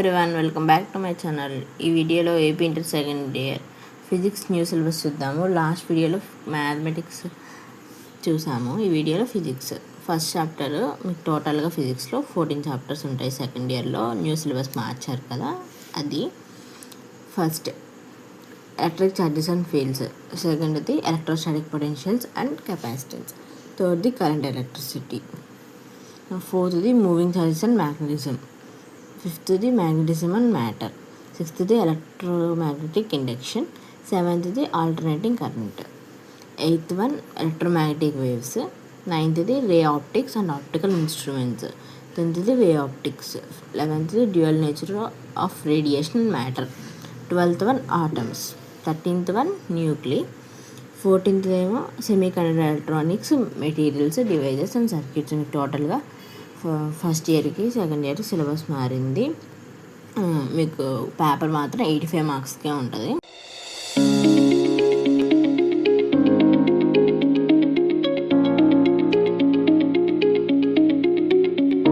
Everyone, welcome back to my channel. ఈ వీడియోలో AP inter second year physics new syllabus చూద్దాము. Last వీడియోలో mathematics చూసాము, ఈ వీడియోలో ఫిజిక్స్. ఫస్ట్ చాప్టర్ మీకు టోటల్గా ఫిజిక్స్లో 14 చాప్టర్స్ ఉంటాయి. సెకండ్ ఇయర్లో న్యూ సిలబస్ మార్చారు కదా, అది. First electric charges and fields, సెకండ్ది ఎలక్ట్రోస్టాటిక్ పొటెన్షియల్స్ అండ్ కెపాసిటెన్స్, థర్డ్ది కరెంట్ ఎలక్ట్రిసిటీ, ఫోర్త్ది మూవింగ్ చార్జెస్ అండ్ మ్యాగ్నెటిజం, ఫిఫ్త్ది మ్యాగ్నెటిజం అండ్ మ్యాటర్, సిక్స్త్ది ఎలక్ట్రోమాగ్నెటిక్ ఇండక్షన్, సెవెంత్ది alternating current, eighth one electromagnetic waves, నైన్త్ది ray optics and optical instruments, టెన్త్ది wave optics, 11th dual nature of radiation and matter, 12th one atoms, 13th one nuclei, 14th ఏమో semiconductor electronics materials devices and circuits. టోటల్గా first ఇయర్కి second year syllabus మారింది. మీకు paper మాత్రం 85 మార్క్స్కే ఉంటుంది.